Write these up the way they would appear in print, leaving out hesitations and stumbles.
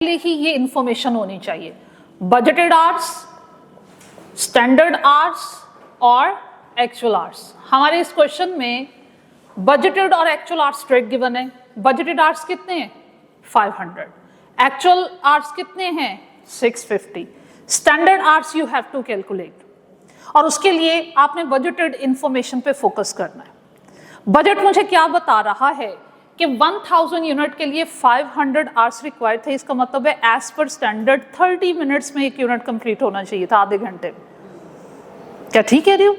ही ये इंफॉर्मेशन होनी चाहिए, बजटेड आवर्स, स्टैंडर्ड आवर्स और एक्चुअल आवर्स। हमारे इस क्वेश्चन में बजटेड और एक्चुअल आवर्स स्ट्रेट गिवन है। बजटेड आवर्स कितने हैं 500, एक्चुअल आवर्स कितने हैं 650। Standard hours you have to calculate और उसके लिए आपने बजटेड इंफॉर्मेशन पे फोकस करना है। बजट मुझे क्या बता रहा है कि 1000 यूनिट के लिए 500 आवर्स रिक्वायर्ड थे। इसका मतलब है एज पर स्टैंडर्ड 30 मिनट्स में एक यूनिट कंप्लीट होना चाहिए था, आधे घंटे में। क्या ठीक कह रही हूँ?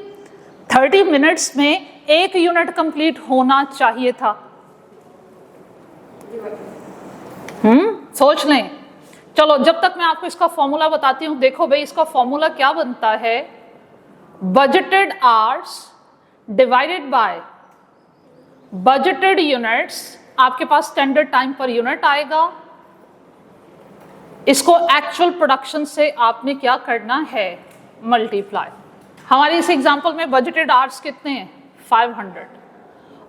30 मिनट्स में एक यूनिट कंप्लीट होना चाहिए था। सोच लें। चलो जब तक मैं आपको इसका फॉर्मूला बताती हूँ, देखो भाई इसका फॉर्मूला क्या बनता है, budgeted hours divided by budgeted units. आपके पास स्टैंडर्ड टाइम पर यूनिट आएगा, इसको एक्चुअल प्रोडक्शन से आपने क्या करना है, मल्टीप्लाई। हमारे इस एग्जांपल में बजटेड आवर्स कितने हैं 500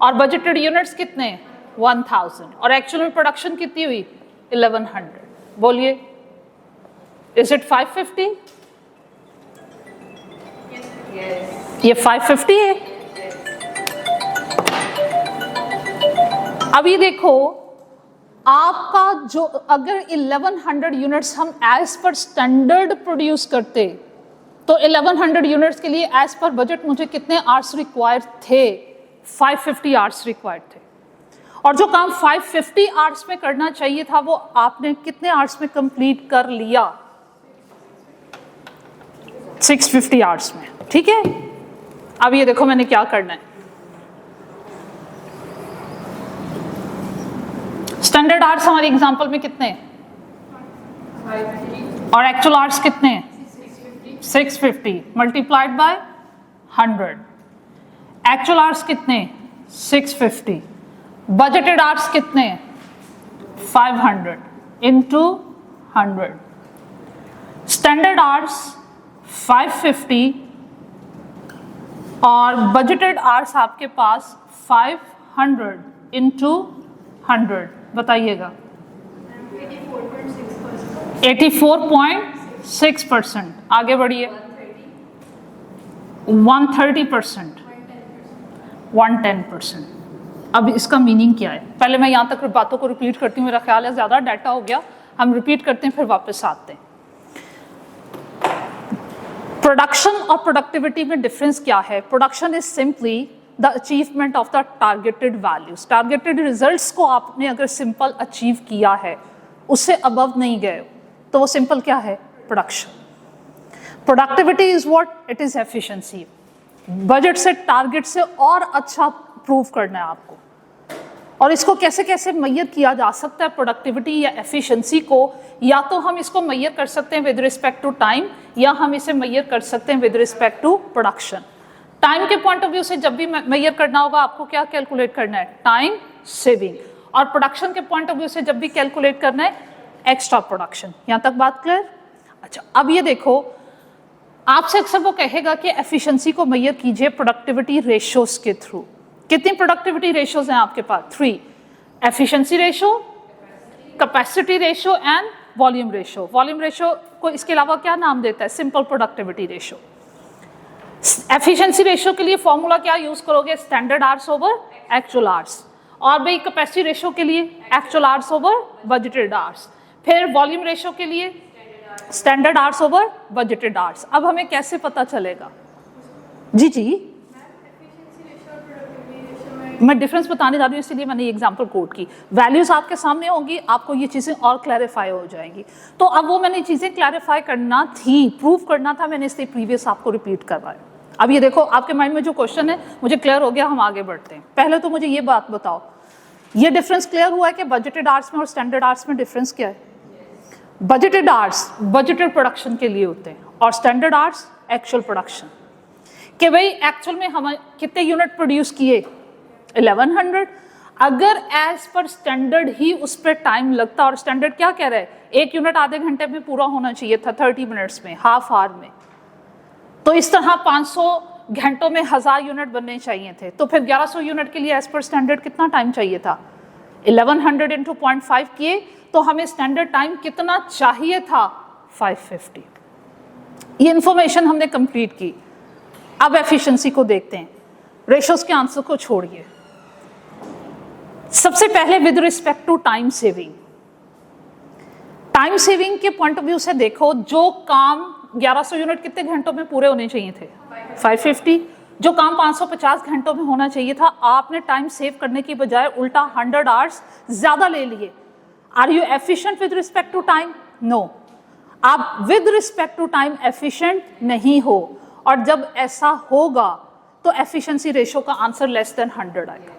और बजटेड यूनिट्स कितने हैं 1000 और एक्चुअल में प्रोडक्शन कितनी हुई 1100। बोलिए इज इट 550? yes. ये 550 है। अभी देखो आपका जो अगर 1100 यूनिट्स हम एज पर स्टैंडर्ड प्रोड्यूस करते तो 1100 यूनिट्स के लिए एज पर बजट मुझे कितने आवर्स रिक्वायर्ड थे, 550 आवर्स रिक्वायर्ड थे। और जो काम 550 आवर्स में करना चाहिए था वो आपने कितने आवर्स में कंप्लीट कर लिया, 650 आवर्स में। ठीक है, अब ये देखो मैंने क्या करना है। स्टैंडर्ड आवर्स हमारे एग्जांपल में कितने हैं और एक्चुअल आवर्स कितने हैं 650 मल्टीप्लाइड बाय 100। एक्चुअल आवर्स कितने 650, बजटेड आवर्स कितने 500 इनटू 100। स्टैंडर्ड आवर्स 550 और बजटेड आवर्स आपके पास 500 इनटू 100। बताइएगा 84.6%। आगे बढ़िए 130%, 110%। अब इसका मीनिंग क्या है, पहले मैं यहाँ तक बातों को रिपीट करती हूँ, मेरा ख्याल है ज़्यादा डाटा हो गया, हम रिपीट करते हैं फिर वापस आते हैं। प्रोडक्शन और प्रोडक्टिविटी में डिफरेंस क्या है? Production is simply the achievement of the targeted values. Targeted results को आपने अगर सिंपल अचीव किया है, उससे अबव नहीं गए तो वो सिंपल क्या है, production. Productivity is what it is efficiency. Budget से टारगेट से और अच्छा प्रूव करना है आपको। और इसको कैसे कैसे मैयर किया जा सकता है प्रोडक्टिविटी या एफिशिएंसी को, या तो हम इसको मैयर कर सकते हैं विद रिस्पेक्ट टू टाइम, या हम इसे मैयर कर सकते हैं with respect to production. Time के पॉइंट ऑफ व्यू से जब भी मेजर करना होगा आपको क्या कैलकुलेट करना है, टाइम सेविंग। और प्रोडक्शन के पॉइंट ऑफ व्यू से जब भी कैलकुलेट करना है एक्स्ट्रा प्रोडक्शन। यहां तक बात क्लियर? अच्छा, अब ये देखो आपसे अक्सर वो कहेगा कि एफिशिएंसी को मेजर कीजिए प्रोडक्टिविटी रेशियोज के थ्रू। कितनी प्रोडक्टिविटी रेशियोज हैं आपके पास? 3। Efficiency ratio, capacity ratio and volume ratio. Volume ratio को इसके अलावा क्या नाम देता है, simple productivity ratio. Efficiency ratio के लिए फॉर्मूला क्या यूज करोगे, standard hours over actual hours. और भाई कैपेसिटी रेशियो के लिए actual hours over budgeted hours. फिर वॉल्यूम रेशियो के लिए standard hours over budgeted hours. अब हमें कैसे पता चलेगा? जी जी मैं डिफरेंस बताने जा रही हूँ, इसलिए मैंने ये एग्जांपल कोट की। वैल्यूज आपके सामने होंगी, आपको ये चीज़ें और क्लैरिफाई हो जाएंगी। तो अब वो मैंने चीज़ें क्लैरिफाई करना थी, प्रूव करना था, मैंने इसलिए प्रीवियस आपको रिपीट करवाया। अब ये देखो आपके माइंड में जो क्वेश्चन है मुझे क्लियर हो गया, हम आगे बढ़ते हैं। पहले तो मुझे ये बात बताओ, ये डिफरेंस क्लियर हुआ है कि बजटेड आवर्स में और स्टैंडर्ड आवर्स में डिफरेंस क्या है? बजटेड आवर्स बजटेड प्रोडक्शन के लिए होते हैं और स्टैंडर्ड आवर्स एक्चुअल प्रोडक्शन। कि भाई एक्चुअल में हम कितने यूनिट प्रोड्यूस किए 1100। अगर एज पर स्टैंडर्ड ही उस पर टाइम लगता, और स्टैंडर्ड क्या कह रहा है, एक यूनिट आधे घंटे में पूरा होना चाहिए था, 30 मिनट्स में, हाफ आवर में, तो इस तरह 500 घंटों में 1000 यूनिट बनने चाहिए थे। तो फिर 1100 यूनिट के लिए एज पर स्टैंडर्ड कितना टाइम चाहिए था, 1100 इंटू 0.5 किए तो हमें स्टैंडर्ड टाइम कितना चाहिए था, 550। ये इंफॉर्मेशन हमने कंप्लीट की। अब एफिशिएंसी को देखते हैं, रेशोज के आंसर को छोड़िए। सबसे पहले with respect to time saving, time saving के पॉइंट ऑफ व्यू से देखो, जो काम 1100 यूनिट कितने घंटों में पूरे होने चाहिए थे, 550। जो काम 550 घंटों में होना चाहिए था, आपने टाइम सेव करने की बजाय उल्टा 100 आवर्स ज्यादा ले लिए। Are you efficient with respect to time? No, आप with respect to time efficient नहीं हो। और जब ऐसा होगा तो एफिशिएंसी रेशो का आंसर लेस देन 100 आएगा।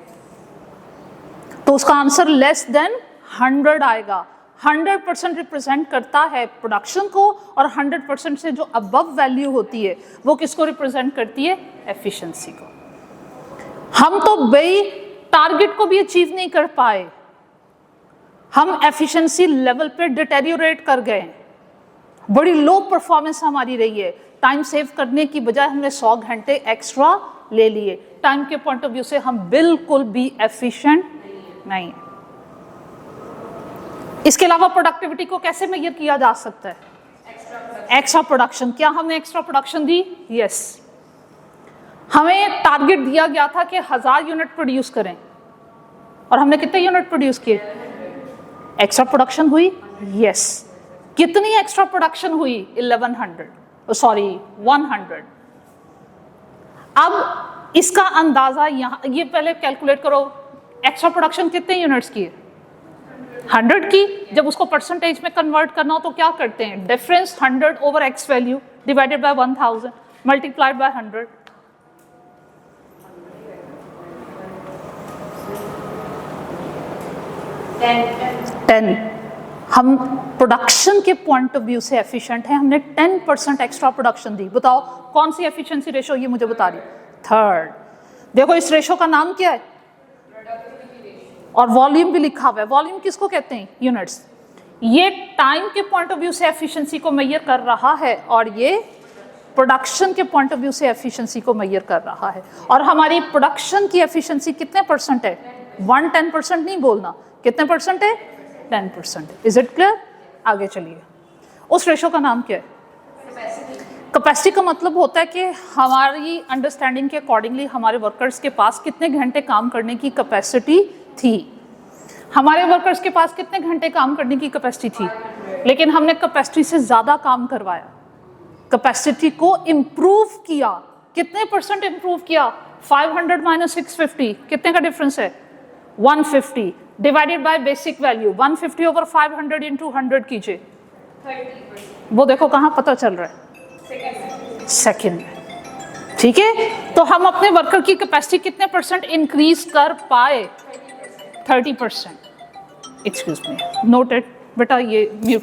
तो उसका आंसर लेस देन 100 आएगा। 100% रिप्रेजेंट करता है प्रोडक्शन को, और 100% से जो अबव वैल्यू होती है वो किसको रिप्रेजेंट करती है, एफिशिएंसी को। हम तो भाई टारगेट को भी अचीव नहीं कर पाए, हम एफिशिएंसी लेवल पे डिटेरियोरेट कर गए, बड़ी लो परफॉर्मेंस हमारी रही है। टाइम सेव करने की बजाय हमने 100 घंटे एक्स्ट्रा ले लिए। टाइम के पॉइंट ऑफ व्यू से हम बिल्कुल भी एफिशिएंट नहीं है। इसके अलावा प्रोडक्टिविटी को कैसे मेजर किया जा सकता है, एक्स्ट्रा प्रोडक्शन। क्या हमने एक्स्ट्रा प्रोडक्शन दी? यस। हमें टारगेट दिया गया था कि 1000 यूनिट प्रोड्यूस करें, और हमने कितने यूनिट प्रोड्यूस किए? एक्स्ट्रा प्रोडक्शन हुई? यस। कितनी एक्स्ट्रा प्रोडक्शन हुई? 100। अब इसका अंदाजा यहाँ, ये पहले कैलकुलेट करो, एक्स्ट्रा प्रोडक्शन कितने यूनिट्स की है? 100 की। जब उसको परसेंटेज में कन्वर्ट करना हो तो क्या करते हैं, difference 100 over x value divided by 1000 multiplied by 100। हम प्रोडक्शन के पॉइंट ऑफ व्यू से एफिशिएंट हैं, हमने 10% एक्स्ट्रा प्रोडक्शन दी। बताओ कौन सी एफिशिएंसी रेशो, ये मुझे बता रही। थर्ड। देखो इस रेशो का नाम क्या है, और वॉल्यूम भी लिखा हुआ है। वॉल्यूम किसको कहते हैं? यूनिट्स। ये टाइम के पॉइंट ऑफ व्यू से एफिशिएंसी को मेजर कर रहा है, और ये प्रोडक्शन के पॉइंट ऑफ व्यू से एफिशिएंसी को मेजर कर रहा है। और हमारी प्रोडक्शन की एफिशिएंसी कितने परसेंट है? 110% नहीं बोलना, कितने परसेंट है? 10%। Is it clear? आगे चलिए। उस रेशो का नाम क्या है? कैपेसिटी का मतलब होता है कि हमारी अंडरस्टैंडिंग के अकॉर्डिंगली हमारे वर्कर्स के पास कितने घंटे काम करने की कैपेसिटी थी। हमारे वर्कर्स के पास कितने घंटे काम करने की कैपेसिटी थी, लेकिन हमने कैपेसिटी से ज्यादा काम करवाया, कैपेसिटी को इम्प्रूव किया। कितने परसेंट इम्प्रूव किया? 500 माइनस 650, कितने का डिफरेंस है? 150 divided by basic value 150 over 500 into 100 कीजिए, 30%। वो देखो कहाँ पता चल रहा है, सेकेंड में। ठीक है, तो हम अपने वर्कर की कैपेसिटी कितने परसेंट इंक्रीज कर पाए? 30%। एक्सक्यूज मी, नोटेड बेटा, ये म्यूट।